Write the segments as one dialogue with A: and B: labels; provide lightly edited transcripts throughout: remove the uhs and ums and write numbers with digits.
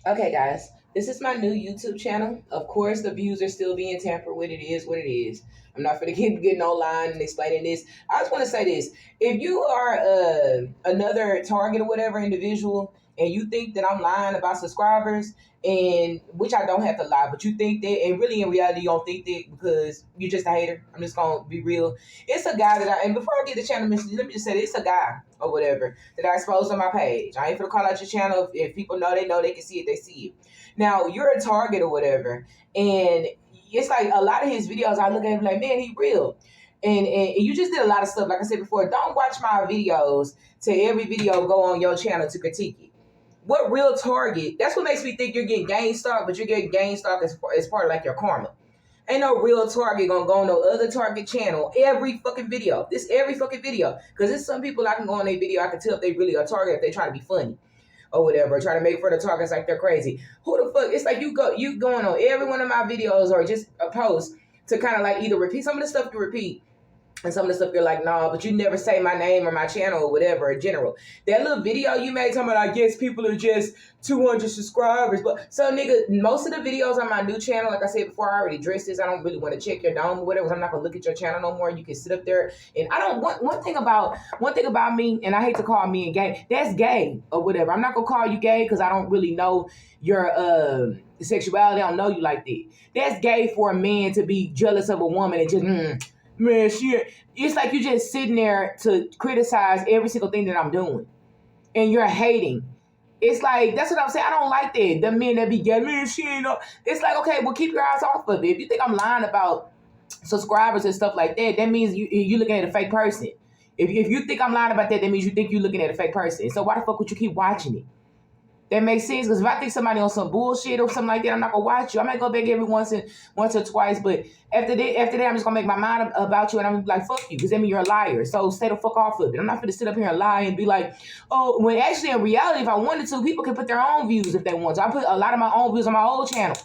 A: Okay, guys, this is my new YouTube channel. Of course, the views are still being tampered with. It is what it is. I'm not going to keep getting online and explaining this. I just want to say this. If you are another target or whatever individual and you think that I'm lying about subscribers, and which I don't have to lie, but you think that, and really in reality, you don't think that because you're just a hater. I'm just going to be real. It's a guy that and before I get the channel mentioned, let me just say this, it's a guy or whatever that I exposed on my page. I ain't gonna call out your channel. If people know, they can see it, they see it. Now, you're a target or whatever, and it's like a lot of his videos, I look at him like, man, he real. And you just did a lot of stuff. Like I said before, don't watch my videos to every video go on your channel to critique it. What real target? That's what makes me think you're getting gang stalked, but you're getting gang stalked as part of like your karma. Ain't no real target gonna go on no other target channel every fucking video. This every fucking video. Because there's some people I can go on their video, I can tell if they really are target, if they trying to be funny or whatever, try to make fun of targets like they're crazy. Who the fuck? It's like you going on every one of my videos or just a post to kind of like either repeat some of the stuff you repeat and some of the stuff you're like, nah, but you never say my name or my channel or whatever in general. That little video you made talking about, I guess people are just 200 subscribers. But so nigga, most of the videos on my new channel, like I said before, I already addressed this. I don't really want to check your dome or whatever. So I'm not gonna look at your channel no more. You can sit up there and I don't want one thing about me, and I hate to call me a gay, that's gay or whatever. I'm not gonna call you gay because I don't really know your sexuality. I don't know you like that. That's gay for a man to be jealous of a woman and just man, it's like you just sitting there to criticize every single thing that I'm doing. And you're hating. It's like, that's what I'm saying. I don't like that. The men that be gay, man, she ain't know. It's like, okay, well, keep your eyes off of it. If you think I'm lying about subscribers and stuff like that, that means you're looking at a fake person. If you think I'm lying about that, that means you think you're looking at a fake person. So why the fuck would you keep watching it? That makes sense, because if I think somebody on some bullshit or something like that, I'm not gonna watch you. I might go back every once or twice, but after that, I'm just gonna make my mind about you, and I'm gonna be like, fuck you, because that means you're a liar. So stay the fuck off of it. I'm not gonna sit up here and lie and be like, oh, when actually in reality, if I wanted to, people can put their own views if they want to. I put a lot of my own views on my old channel,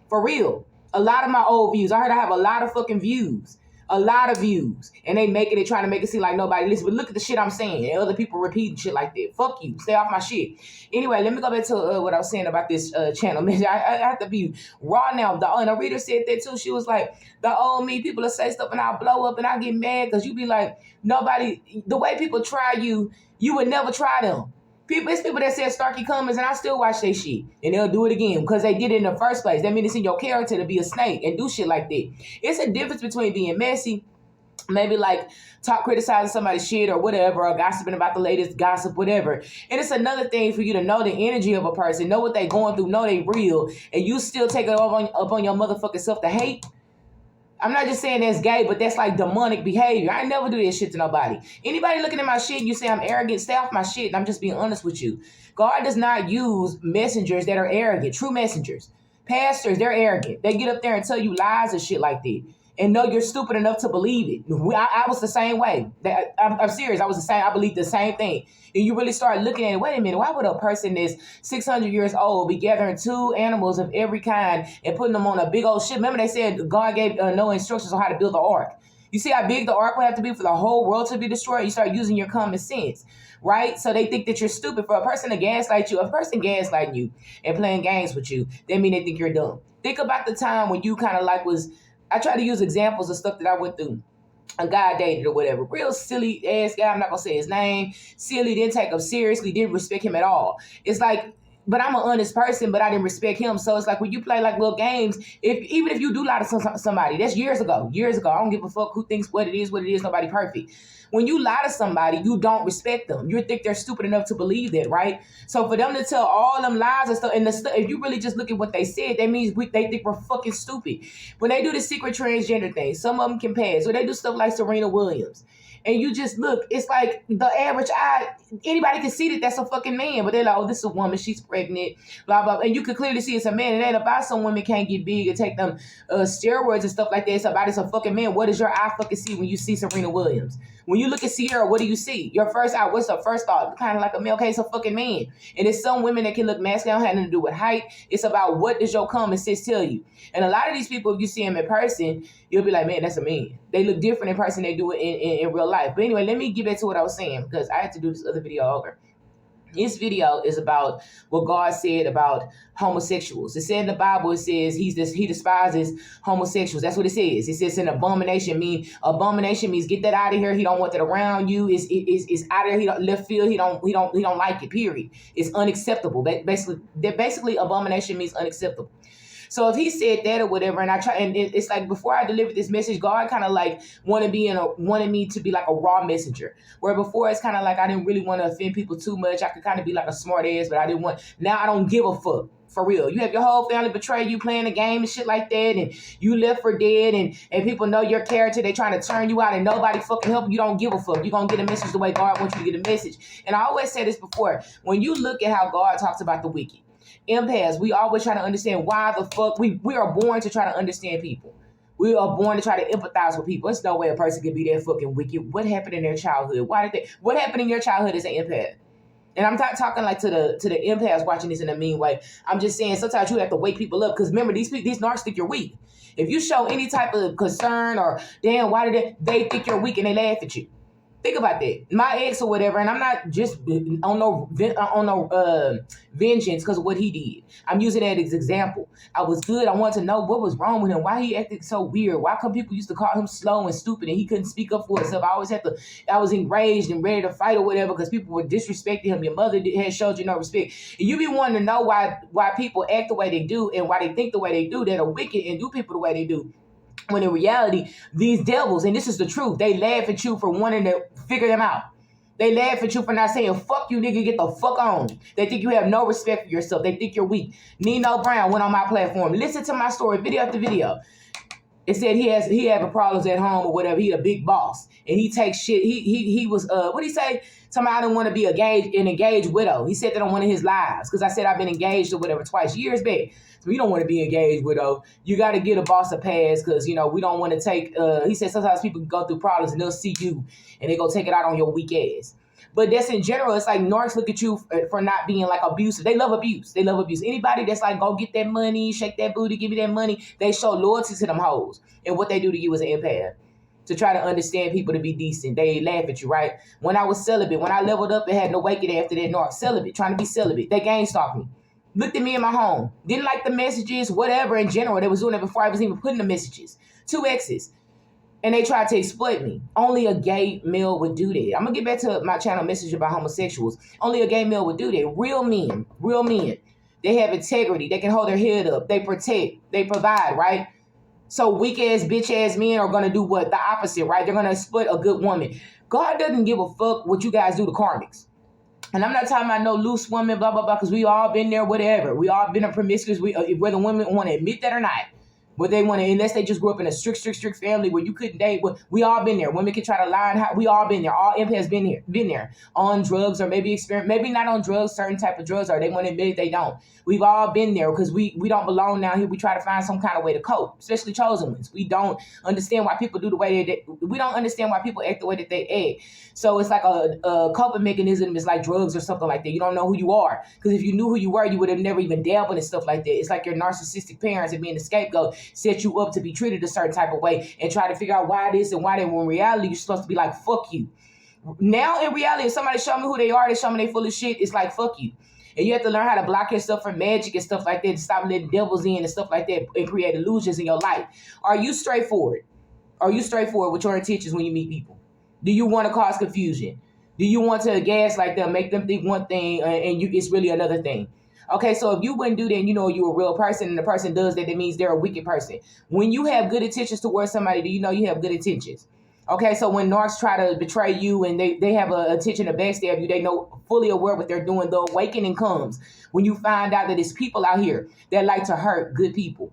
A: for real. A lot of my old views. I heard I have a lot of fucking views. A lot of views, and they making it, trying to make it seem like nobody listens. But look at the shit I'm saying, and other people repeating shit like that. Fuck you, stay off my shit. Anyway, let me go back to what I was saying about this channel. Man, I have to be raw now. And the reader said that too. She was like, the old me, people will say stuff and I'll blow up and I get mad because you be like, nobody, the way people try you, you would never try them. It's people that said Starkey Cummings, and I still watch their shit, and they'll do it again because they did it in the first place. That means it's in your character to be a snake and do shit like that. It's a difference between being messy, maybe like criticizing somebody's shit or whatever, or gossiping about the latest gossip, whatever. And it's another thing for you to know the energy of a person, know what they going through, know they real, and you still take it up on your motherfucking self to hate. I'm not just saying that's gay, but that's like demonic behavior. I never do that shit to nobody. Anybody looking at my shit and you say I'm arrogant, stay off my shit. And I'm just being honest with you. God does not use messengers that are arrogant, true messengers. Pastors, they're arrogant. They get up there and tell you lies and shit like that. And know you're stupid enough to believe it. I was the same way. I'm serious. I was the same. I believed the same thing. And you really start looking at it. Wait a minute. Why would a person that's 600 years old be gathering two animals of every kind and putting them on a big old ship? Remember they said God gave no instructions on how to build the ark. You see how big the ark would have to be for the whole world to be destroyed? You start using your common sense, right? So they think that you're stupid. For a person to gaslight you, a person gaslighting you and playing games with you, they mean they think you're dumb. Think about the time when you kind of like I try to use examples of stuff that I went through. A guy I dated or whatever. Real silly ass guy. I'm not going to say his name. Silly, didn't take him seriously, didn't respect him at all. It's like, but I'm an honest person, but I didn't respect him. So it's like when you play like little games, even if you do lie to somebody, that's years ago. I don't give a fuck who thinks what it is, nobody perfect. When you lie to somebody, you don't respect them. You think they're stupid enough to believe that, right? So for them to tell all them lies and stuff, and if you really just look at what they said, that means they think we're fucking stupid. When they do the secret transgender thing, some of them can pass. Or they do stuff like Serena Williams. And you just look, it's like the average eye, anybody can see that that's a fucking man, but they're like, oh, this is a woman, she's pregnant, blah, blah. And you can clearly see it's a man. It ain't about some women can't get big and take them steroids and stuff like that. It's about it's a fucking man. What does your eye fucking see when you see Serena Williams? When you look at Sierra, what do you see? Your first eye, what's the first thought? Kind of like a male, okay, it's a fucking man. And it's some women that can look masculine, don't have nothing to do with height. It's about what does your common sense tell you? And a lot of these people, if you see them in person, you'll be like, man, that's a man. They look different in person. They do it in real life. But anyway, let me get back to what I was saying because I had to do this other video over. This video is about what God said about homosexuals. It said in the Bible, it says he despises homosexuals. That's what it says. It says an abomination means get that out of here. He don't want that around you. It's out of here. He don't, left field. He don't like it. Period. It's unacceptable. Basically, abomination means unacceptable. So if he said that or whatever, and it's like before I delivered this message, God kind of like wanted me to be like a raw messenger. Where before it's kind of like I didn't really want to offend people too much. I could kind of be like a smart ass, but I didn't want. Now I don't give a fuck. For real. You have your whole family betray you playing a game and shit like that, and you left for dead, and people know your character. They trying to turn you out, and nobody fucking help you. You don't give a fuck. You're going to get a message the way God wants you to get a message. And I always said this before. When you look at how God talks about the wicked, empaths, we always try to understand why the fuck we are born to try to understand people. We are born to try to empathize with people. There's no way a person can be that fucking wicked. What happened in their childhood? What happened in your childhood as an empath? And I'm not talking like to the empaths watching this in a mean way. I'm just saying sometimes you have to wake people up, because remember, these narcs think you're weak. If you show any type of concern or damn, why did they think you're weak and they laugh at you? Think about that. My ex or whatever, and I'm not just on no vengeance because of what he did. I'm using that as an example. I was good. I wanted to know what was wrong with him. Why he acted so weird. Why come people used to call him slow and stupid and he couldn't speak up for himself? I was enraged and ready to fight or whatever because people were disrespecting him. Your mother had showed you no respect. And you be wanting to know why people act the way they do and why they think the way they do, that are wicked and do people the way they do. When in reality, these devils, and this is the truth, they laugh at you for wanting to figure them out. They laugh at you for not saying, fuck you, nigga, get the fuck on. They think you have no respect for yourself. They think you're weak. Nino Brown went on my platform. Listen to my story, video after video. It said he having problems at home or whatever. He a big boss. And he takes shit. He was, what did he say? Somebody I don't want to be an engaged widow. He said that on one of his lives. Because I said I've been engaged or whatever twice, years back. So you don't want to be engaged widow. You got to get a boss a pass because, we don't want to take, he said sometimes people go through problems and they'll see you and they go take it out on your weak ass. But that's in general. It's like narcs look at you for not being like abusive. They love abuse. Anybody that's like, go get that money, shake that booty, give me that money. They show loyalty to them hoes. And what they do to you as an empath. To try to understand people to be decent. They laugh at you, right? When I was celibate, when I leveled up and had no waking after that narc, celibate, trying to be celibate. They gang stalked me. Looked at me in my home. Didn't like the messages, whatever in general. They was doing it before I was even putting the messages. 2 exes. And they tried to exploit me. Only a gay male would do that. I'm going to get back to my channel message about homosexuals. Only a gay male would do that. Real men. They have integrity. They can hold their head up. They protect. They provide, right? So weak-ass, bitch-ass men are going to do what? The opposite, right? They're going to exploit a good woman. God doesn't give a fuck what you guys do to karmics. And I'm not talking about no loose women, blah, blah, blah, because we all been there, whatever. We all been a promiscuous, whether women want to admit that or not. But they want to, unless they just grew up in a strict family where you couldn't date. We all been there. Women can try to lie and hide. We all been there. All empaths been there. On drugs or maybe not on drugs, certain type of drugs, or they want to admit it, they don't. We've all been there because we don't belong down here. We try to find some kind of way to cope, especially chosen ones. We don't understand why people do the way we don't understand why people act the way that they act. So it's like a coping mechanism is like drugs or something like that. You don't know who you are. Because if you knew who you were, you would have never even dabbled in stuff like that. It's like your narcissistic parents and being the scapegoat set you up to be treated a certain type of way and try to figure out why this and why that, when in reality you're supposed to be like, fuck you. Now in reality, if somebody show me who they are, they show me they full of shit, it's like, fuck you. And you have to learn how to block yourself from magic and stuff like that, to stop letting devils in and stuff like that and create illusions in your life. Are you straightforward? Are you straightforward with your intentions when you meet people? Do you want to cause confusion? Do you want to gaslight them, make them think one thing and it's really another thing? Okay, so if you wouldn't do that and you know you're a real person and the person does that, that means they're a wicked person. When you have good intentions towards somebody, do you know you have good intentions? Okay, so when narcs try to betray you and they have a intention to backstab you, they know fully aware what they're doing. The awakening comes when you find out that it's people out here that like to hurt good people.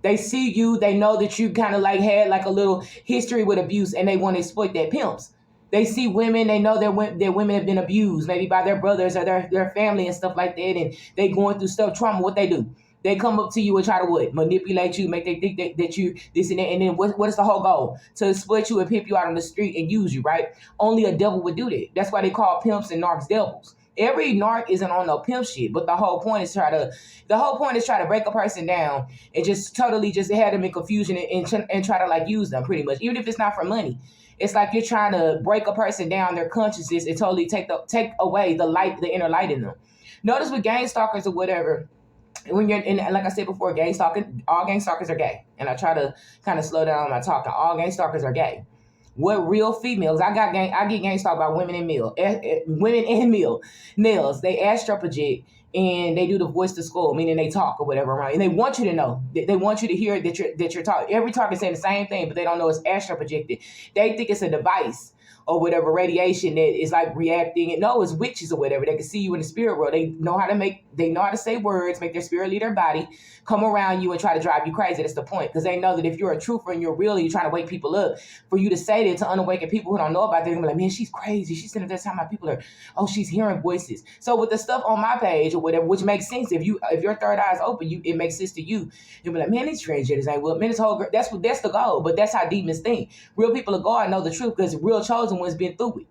A: They see you, they know that you kind of like had like a little history with abuse and they want to exploit that pimps. They see women, they know that women have been abused, maybe by their brothers or their family and stuff like that, and they going through stuff, trauma. What they do? They come up to you and try to what? Manipulate you, make they think that you this and that. And then what is the whole goal? To exploit you and pimp you out on the street and use you, right? Only a devil would do that. That's why they call pimps and narcs devils. Every narc isn't on no pimp shit, but the whole point is try to break a person down and just totally just have them in confusion and try to like use them pretty much, even if it's not for money. It's like you're trying to break a person down, their consciousness, and totally take away the light, the inner light in them. Notice with gang stalkers or whatever, when you're in, like I said before, gang stalking, all gang stalkers are gay. And I try to kind of slow down my talking. All gang stalkers are gay. What real females? I get gang stalked by women and males. They astral project and they do the voice to skull, meaning they talk or whatever around, and they want you to know. They want you to hear that you're talking. Every talk is saying the same thing, but they don't know it's astral projected. They think it's a device or whatever, radiation that is like reacting. And no, it's witches or whatever. They can see you in the spirit world. They know how to say words, make their spirit leave their body, come around you and try to drive you crazy. That's the point. Because they know that if you're a truther and you're real and you're trying to wake people up, for you to say that to unawakened people who don't know about it, they're gonna be like, man, she's crazy. She's sitting there telling my people she's hearing voices. So with the stuff on my page or whatever, which makes sense, if your third eye is open, it makes sense to you. You'll be like, man, these transgenders ain't well. Man, that's the goal. But that's how demons think. Real people of God know the truth because real chosen ones been through it.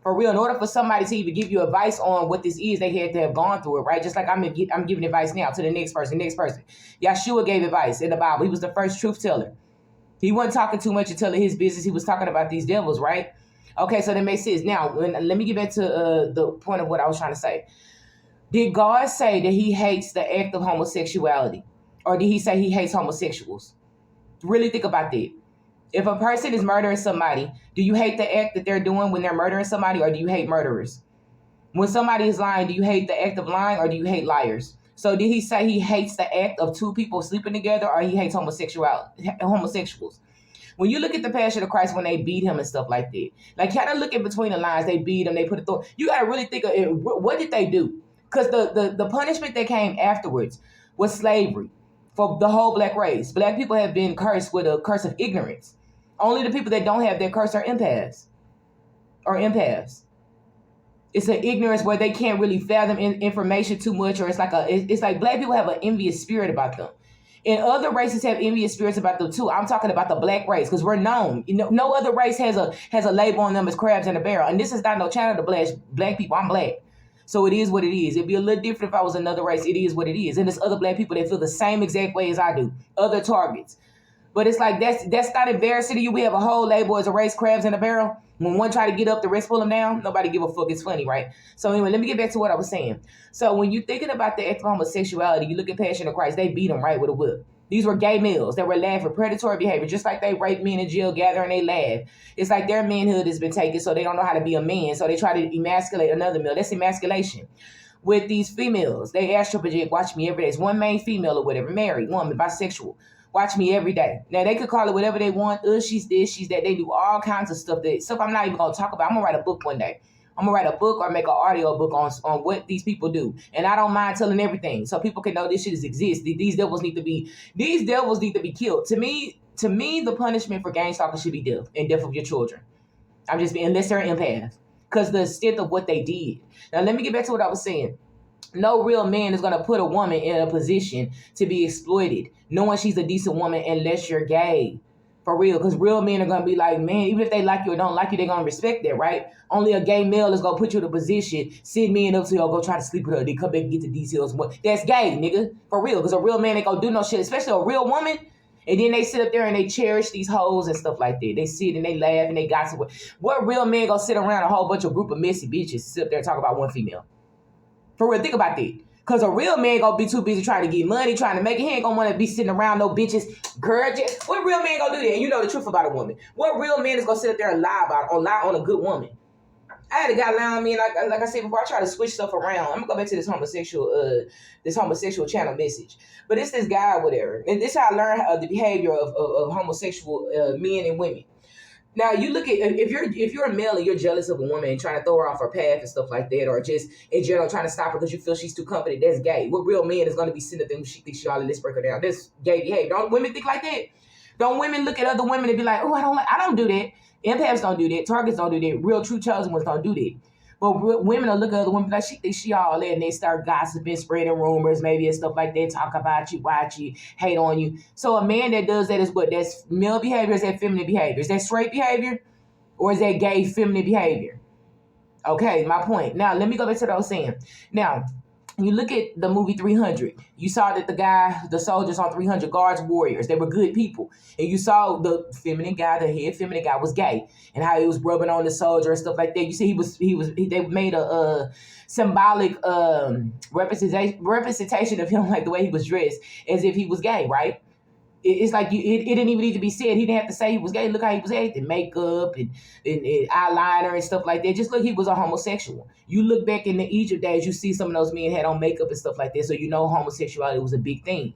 A: For real, in order for somebody to even give you advice on what this is, they had to have gone through it, right? Just like I'm giving advice now to the next person. Yahshua gave advice in the Bible. He was the first truth teller. He wasn't talking too much and telling his business. He was talking about these devils, right? Okay, so that makes sense. Now, let me get back to the point of what I was trying to say. Did God say that he hates the act of homosexuality? Or did he say he hates homosexuals? Really think about that. If a person is murdering somebody, do you hate the act that they're doing when they're murdering somebody, or do you hate murderers? When somebody is lying, do you hate the act of lying, or do you hate liars? So did he say he hates the act of two people sleeping together, or he hates homosexuals? When you look at the Passion of Christ, when they beat him and stuff like that, like kind of look in between the lines, they beat him, they put a thorn. You got to really think of it. What did they do? Because the punishment that came afterwards was slavery for the whole black race. Black people have been cursed with a curse of ignorance. Only the people that don't have that curse are empaths. It's an ignorance where they can't really fathom information too much, or it's like black people have an envious spirit about them. And other races have envious spirits about them too. I'm talking about the black race because we're known. No other race has a label on them as crabs in a barrel. And this is not no channel to blast black people. I'm black. So it is what it is. It'd be a little different if I was another race. It is what it is. And there's other black people that feel the same exact way as I do. Other targets. But it's like that's not embarrassing to you. We have a whole label as a race, crabs in a barrel. When one try to get up, the rest pull them down. Nobody give a fuck. It's funny, right? So anyway, let me get back to what I was saying. So when you're thinking about the act of homosexuality, you look at Passion of Christ. They beat them right with a whip. These were gay males that were laughing for predatory behavior, just like they rape men in jail, gather and they laugh. It's like their manhood has been taken, so they don't know how to be a man. So they try to emasculate another male. That's emasculation. With these females, they astral project, watch me every day. It's one main female or whatever, married, woman, bisexual. Watch me every day. Now, they could call it whatever they want. She's this, she's that. They do all kinds of stuff I'm not even going to talk about. I'm going to write a book one day. I'm going to write a book or make an audio book on what these people do. And I don't mind telling everything so people can know this shit exists. These devils need to be killed. To me, the punishment for gang stalkers should be death and death of your children. I'm just being, unless they're an empath. Because the extent of what they did. Now, let me get back to what I was saying. No real man is going to put a woman in a position to be exploited, knowing she's a decent woman, unless you're gay. For real. Because real men are going to be like, man, even if they like you or don't like you, they're going to respect that, right? Only a gay male is going to put you in a position, send men up to you, or go try to sleep with her. They come back and get the details. That's gay, nigga. For real. Because a real man ain't going to do no shit, especially a real woman. And then they sit up there and they cherish these hoes and stuff like that. They sit and they laugh and they gossip. What real man going to sit around a whole bunch of group of messy bitches, sit up there and talk about one female? For real, think about that. Because a real man gonna be too busy trying to get money, trying to make it. He ain't gonna want to be sitting around no bitches. Girl, what real man gonna do that? And you know the truth about a woman. What real man is gonna sit up there and lie on a good woman? I had a guy lie on me, and like I said before, I try to switch stuff around. I'm gonna go back to this homosexual channel message. But it's this guy or whatever. And this is how I learned the behavior of homosexual men and women. Now you look at if you're a male and you're jealous of a woman and trying to throw her off her path and stuff like that, or just in general trying to stop her because you feel she's too confident, that's gay. What real man is going to be sitting there she thinks she all let's break her down? That's gay behavior. Don't women think like that? Don't women look at other women and be like, oh, I don't do that. Empaths don't do that. Targets don't do that. Real true chosen ones don't do that. But women will look at other women like she thinks she all that, and they start gossiping, spreading rumors, maybe and stuff like that, talk about you, watch you, hate on you. So a man that does that is what? That's male behavior, is that feminine behavior? Is that straight behavior? Or is that gay feminine behavior? Okay, my point. Now, let me go back to what I was saying. Now, You look at the movie 300. You saw that the soldiers on 300, guards, warriors, they were good people. And you saw the head feminine guy was gay, and how he was rubbing on the soldier and stuff like that. You see, they made a symbolic representation of him, like the way he was dressed, as if he was gay, right? It's like it didn't even need to be said. He didn't have to say he was gay. Look how he was acting, makeup and eyeliner and stuff like that. Just look, he was a homosexual. You look back in the Egypt days, you see some of those men had on makeup and stuff like that. So you know homosexuality was a big thing.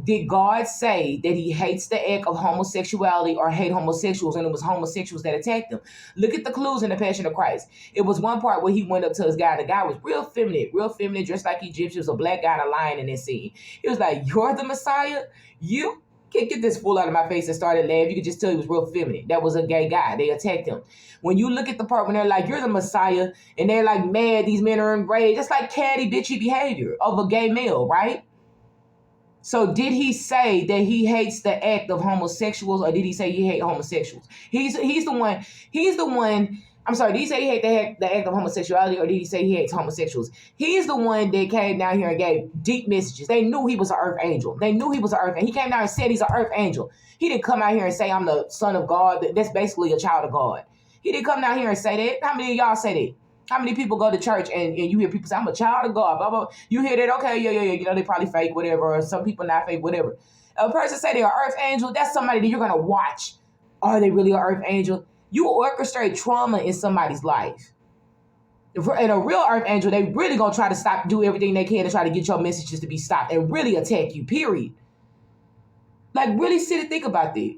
A: Did God say that he hates the act of homosexuality or hate homosexuals, and it was homosexuals that attacked him? Look at the clues in the Passion of Christ. It was one part where he went up to his guy. The guy was real feminine, dressed like Egyptians, a black guy and a lion in that scene. He was like, "You're the Messiah? You can't get this fool out of my face," and started laughing. You could just tell he was real feminine. That was a gay guy. They attacked him. When you look at the part when they're like, "You're the Messiah," and they're like mad, these men are enraged. It's like catty, bitchy behavior of a gay male, right? So did he say that he hates the act of homosexuals, or did he say he hates homosexuals? He's the one. I'm sorry, did he say he hates the act of homosexuality, or did he say he hates homosexuals? He's the one that came down here and gave deep messages. They knew he was an earth angel. He came down and said he's an earth angel. He didn't come out here and say, "I'm the son of God." That's basically a child of God. He didn't come down here and say that. How many of y'all say that? How many people go to church and you hear people say, "I'm a child of God," blah, blah. You hear that, okay, yeah. You know, they probably fake, whatever, or some people not fake, whatever. A person say they're an earth angel, that's somebody that you're going to watch. Are they really an earth angel? You orchestrate trauma in somebody's life. And a real earth angel, they really going to try to do everything they can to try to get your messages to be stopped and really attack you, period. Like, really sit and think about that.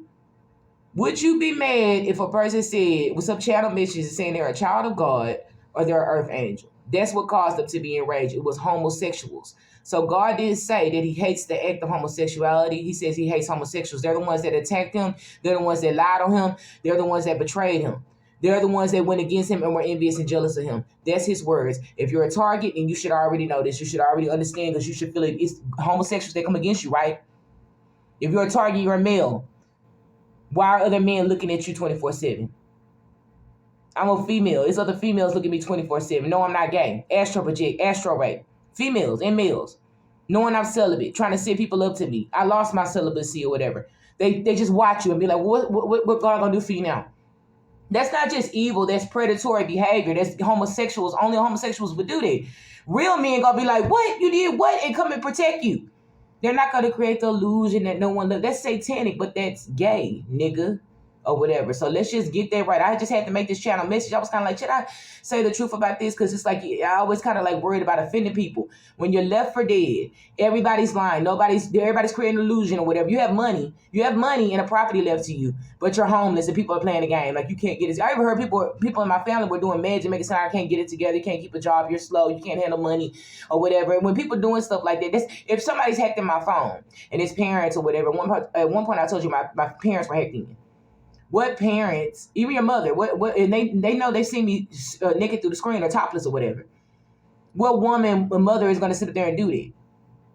A: Would you be mad if a person said, with some channel messages saying they're a child of God, or they're an earth angel? That's what caused them to be enraged. It was homosexuals. So God didn't say that he hates the act of homosexuality. He says he hates homosexuals. They're the ones that attacked him. They're the ones that lied on him. They're the ones that betrayed him. They're the ones that went against him and were envious and jealous of him. That's his words. If you're a target, and you should already know this, you should already understand, because you should feel it. It's homosexuals that come against you, right? If you're a target, you're a male. Why are other men looking at you 24/7? I'm a female. It's other females looking at me 24/7. No, I'm not gay. Astro project, astro rape. Females and males. Knowing I'm celibate, trying to set people up to me. I lost my celibacy or whatever. They just watch you and be like, what God gonna do for you now? That's not just evil. That's predatory behavior. That's homosexuals. Only homosexuals would do that. Real men gonna be like, "What? You did what?" and come and protect you. They're not gonna create the illusion that no one loves. That's satanic, but that's gay, nigga. Or whatever. So let's just get that right. I just had to make this channel message. I was kind of like, should I say the truth about this? Because it's like, I always kind of like worried about offending people. When you're left for dead, everybody's lying. Everybody's creating an illusion or whatever. You have money and a property left to you, but you're homeless and people are playing the game. Like, you can't get it. I ever heard people in my family were doing magic, making it sound like I can't get it together. You can't keep a job. You're slow. You can't handle money or whatever. And when people doing stuff like that, if somebody's hacked in my phone and it's parents or whatever, at one point I told you my parents were hacked in. What parents, even your mother, and they know they see me naked through the screen or topless or whatever. What woman, a mother, is going to sit there and do that?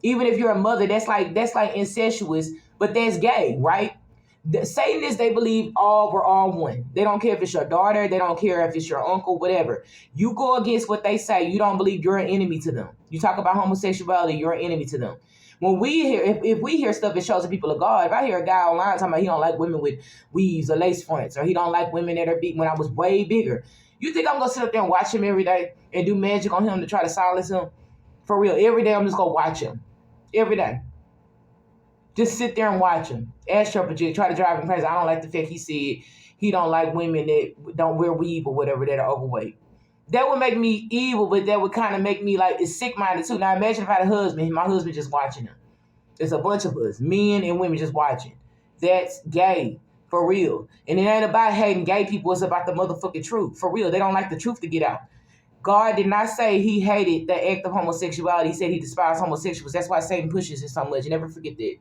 A: Even if you're a mother, that's like incestuous, but that's gay, right? The Satanists, they believe we're all one. They don't care if it's your daughter, they don't care if it's your uncle, whatever. You go against what they say, you don't believe, you're an enemy to them. You talk about homosexuality, you're an enemy to them. When we hear, if we hear stuff that shows the people of God, if I hear a guy online talking about he don't like women with weaves or lace fronts, or he don't like women that are big, when I was way bigger, you think I'm going to sit up there and watch him every day and do magic on him to try to silence him? For real, every day I'm just going to watch him. Every day. Just sit there and watch him. Astro project, try to drive him crazy. I don't like the fact he said he don't like women that don't wear weave or whatever, that are overweight. That would make me evil, but that would kind of make me like, it's sick-minded too. Now imagine if I had a husband, my husband just watching him. There's a bunch of us, men and women, just watching. That's gay, for real. And it ain't about hating gay people, it's about the motherfucking truth. For real, they don't like the truth to get out. God did not say he hated the act of homosexuality. He said he despised homosexuals. That's why Satan pushes it so much. You never forget that.